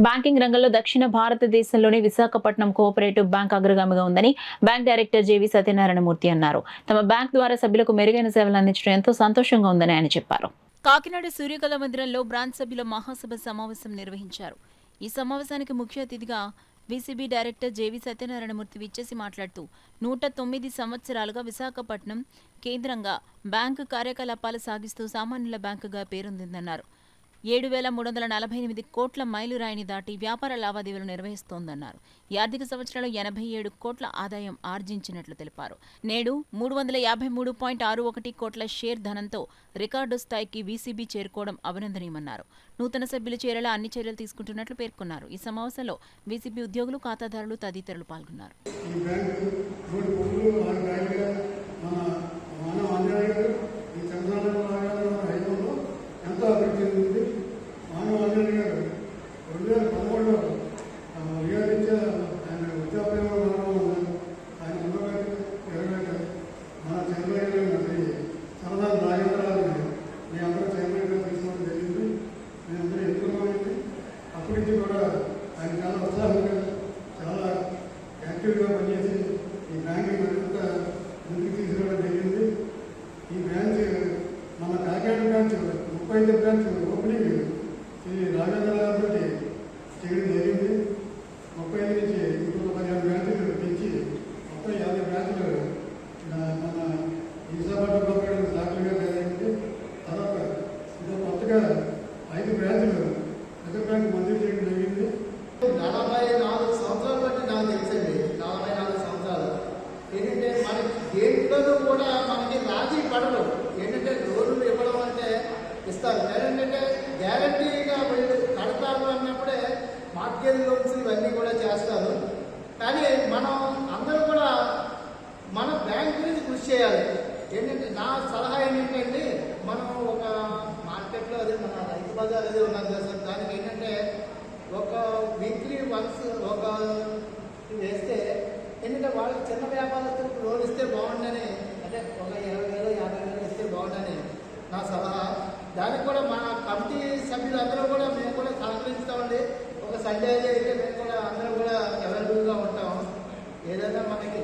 Banking రంగంలో దక్షిణ భారతదేశంలోని విశాఖపట్నం కోఆపరేటివ్ బ్యాంక్ అగ్రగామిగా ఉందని బ్యాంక్ డైరెక్టర్ జేవి సత్యనారాయణమూర్తి అన్నారు. తమ బ్యాంక్ ద్వారా సభ్యులకు మెరుగైన సేవలు అందించడం ఎంతో సంతోషంగా ఉందని ఆయన చెప్పారు. కాకినాడ సూర్యకళ మందిరంలో బ్రాంచ్ సభ్యుల మహాసభ సమావేశం నిర్వహించారు. ఈ సమావేశానికి ముఖ్య అతిథిగా బీసీబీ డైరెక్టర్ జేవి సత్యనారాయణమూర్తి విచ్చేసి మాట్లాడుతూ 109 సంవత్సరాలుగా విశాఖపట్నం కేంద్రంగా బ్యాంకు కార్యకలాపాలు సాగిస్తూ సామాన్యుల బ్యాంకుగా పేరొందిందన్నారు. 7,348 కోట్ల మైలురాయిని దాటి వ్యాపార లావాదేవీలు నిర్వహిస్తోందన్నారు. ఈ ఆర్థిక సంవత్సరంలో 87 కోట్ల ఆదాయం ఆర్జించినట్లు తెలిపారు. నేడు 353.61 కోట్ల షేర్ ధనంతో రికార్డు స్థాయికి వీసీబీ చేరుకోవడం అభినందనీయమన్నారు. నూతన సభ్యులు చేరేలా అన్ని చర్యలు తీసుకుంటున్నట్లు పేర్కొన్నారు. ఈ సమావేశంలో వీసీబీ ఉద్యోగులు, ఖాతాదారులు తదితరులు పాల్గొన్నారు. దేంట్లోనూ కూడా మనకి రాజీ పడరు. ఏంటంటే లోన్లు ఇవ్వడం అంటే ఇస్తారు, ఏంటంటే గ్యారంటీగా వీళ్ళు కడతారు అన్నప్పుడే మార్గేజ్ లోన్స్ ఇవన్నీ కూడా చేస్తారు. కానీ మనం అందరూ కూడా మన బ్యాంక్ గురించి కృషి చేయాలి. ఏంటంటే నా సలహా ఏంటంటే మనం ఒక మార్కెట్లో అదే మన రైతు బజార్ అదే ఉన్నది కదా సార్, దానికి ఏంటంటే ఒక వీక్లీ వన్స్ ఒక వేస్తే ఎందుకంటే వాళ్ళకి చిన్న వ్యాపారస్తులకు లోన్ ఇస్తే బాగుండని, అంటే ఒక 20,000 50,000 ఇస్తే బాగుండని నా సలహా. దానికి కూడా మా కమిటీ సభ్యులందరూ కూడా మేము కూడా సహకరిస్తామండి. ఒక సండే అయితే మేము కూడా అందరం కూడా అవైలబుల్గా ఉంటాం. ఏదైనా మనకి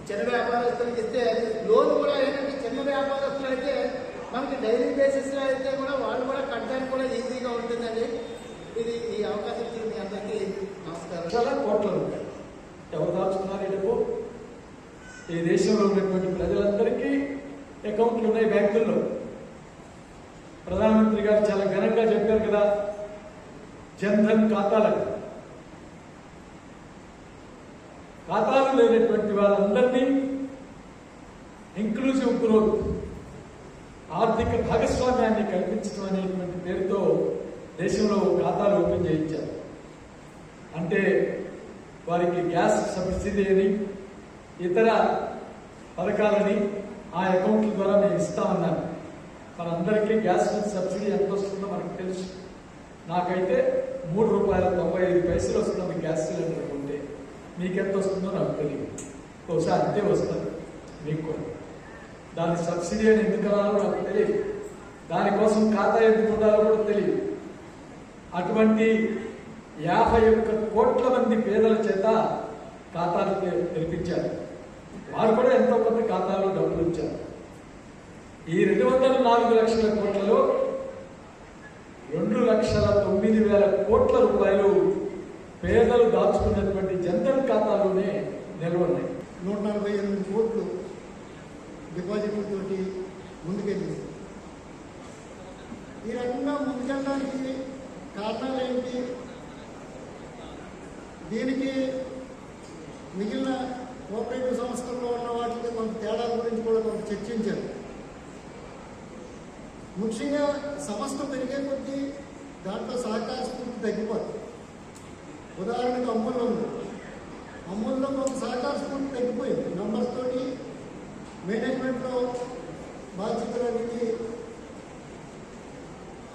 చిన్న వ్యాపారస్తులకు ఇస్తే లోన్ కూడా ఏంటంటే చిన్న వ్యాపారస్తులు అయితే మనకి డైలీ బేసిస్లో అయితే కూడా వాళ్ళు కూడా కట్టడానికి కూడా ఈజీగా ఉంటుందండి. ఇది ఈ అవకాశం ఇచ్చింది మీ అందరికీ నమస్కారం. చాలా కోట్ల రూపాయలు ఎవరు దాచుకున్నారు? డబ్బు ఈ దేశంలో ఉన్నటువంటి ప్రజలందరికీ అకౌంట్లు ఉన్నాయి బ్యాంకుల్లో. ప్రధానమంత్రి గారు చాలా ఘనంగా చెప్పారు కదా, జన్ధన్ ఖాతాలకు. ఖాతాలు లేనటువంటి వాళ్ళందరినీ ఇంక్లూజివ్ గ్రోత్, ఆర్థిక భాగస్వామ్యాన్ని కల్పించడం అనేటువంటి పేరుతో దేశంలో ఖాతాలు ఓపెన్ చేయించారు. అంటే వారికి గ్యాస్ సబ్సిడీ అని ఇతర పథకాలని ఆ అకౌంట్ల ద్వారా మేము ఇస్తామన్నాను. మనందరికీ గ్యాస్ సబ్సిడీ ఎంత వస్తుందో మనకు తెలుసు. నాకైతే ₹3.95 వస్తుంది గ్యాస్ సిలిండర్ కొంటే. మీకెంత వస్తుందో నాకు తెలియదు. బహుశా అంతే వస్తుంది మీకు కూడా. దాని సబ్సిడీ అని ఎందుకు అనాలో నాకు తెలియదు. దానికోసం ఖాతా ఎందుకు ఉండాలో కూడా తెలియదు. అటువంటి 51 కోట్ల మంది పేదల చేత ఖాతాలు తెరిపించారు. వారు కూడా ఎంతో కొంత ఖాతాలో డబ్బులు ఇచ్చారు. ఈ 204 లక్షల కోట్లలో 2,09,000 కోట్ల రూపాయలు పేదలు దాచుకున్నటువంటి జన్ధన్ ఖాతాలోనే నిల్వ ఉన్నాయి. 148 కోట్లు డిపాజిట్లతోటి ముందుకెళ్ళింది. ఈ రకంగా ముందుకెళ్ళడానికి కారణాలు ఏంటి? దీనికి మిగిలిన కోఆపరేటివ్ సంస్థల్లో ఉన్న వాటికి కొంత తేడాల గురించి కూడా కొంత చర్చించారు. ముఖ్యంగా సంస్థ పెరిగే కొద్దీ దాంట్లో సహకార స్ఫూర్తి తగ్గిపోతుంది. ఉదాహరణకు అమూల్లో ఉంది. అమూల్లో కొంత సహకార స్ఫూర్తి తగ్గిపోయింది. నంబర్స్ తోటి మేనేజ్మెంట్లో బాధ్యతలకి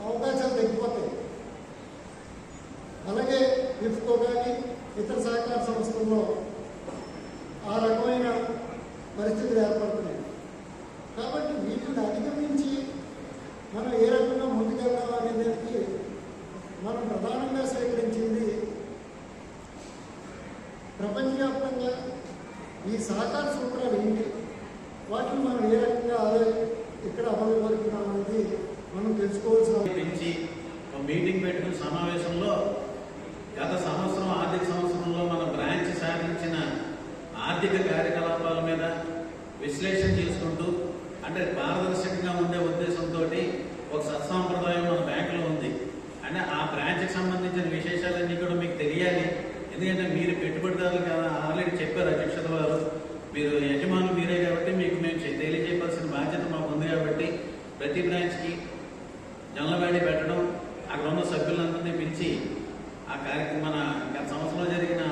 అవకాశాలు తగ్గిపోతాయి. అలాగే ఇఫ్కో కానీ ఇతర సహకార సంస్థల్లో ఆ రకమైన పరిస్థితులు ఏర్పడుతున్నాయి. కాబట్టి వీటిని అధిగమించి మనం ఏ రకంగా ముందుకెళ్దాం అనే దానికి మనం ప్రధానంగా స్వీకరించింది ఈ సహకార సూత్రాలు ఏంటి, వాటిని మనం ఏ రకంగా ఇక్కడ అమలు పడుతున్నాం అనేది మనం తెలుసుకోవాల్సిన పెంచి ఒక మీటింగ్ పెట్టుకున్న సమావేశంలో గత సంవత్సరం ఆర్థిక సంవత్సరంలో మన బ్రాంచ్ సాధించిన ఆర్థిక కార్యకలాపాల మీద విశ్లేషణ చేసుకుంటూ అంటే పారదర్శకంగా ఉండే ఉద్దేశంతో ఒక సత్సాంప్రదాయం మన బ్యాంకులో ఉంది. అంటే ఆ బ్రాంచ్కి సంబంధించిన విశేషాలన్నీ కూడా మీకు తెలియాలి. ఎందుకంటే మీరు పెట్టుబడిదారులు కదా, ఆల్రెడీ చెప్పారు అధ్యక్షత వారు, మీరు యజమానులు మీరే కాబట్టి మీకు మేము తెలియజేయవలసిన బాధ్యత మాకు ఉంది. కాబట్టి ప్రతి బ్రాంచ్కి జనరల్ పెట్టడం, అక్కడ ఉన్న సభ్యులందరినీ పిలిచి ఆ కార్యక్రమం మన గత సంవత్సరంలో జరిగిన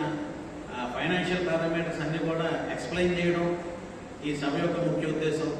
ఫైనాన్షియల్ పారామీటర్స్ అన్ని కూడా ఎక్స్ప్లెయిన్ చేయడం ఈ సభ యొక్క ముఖ్య ఉద్దేశం.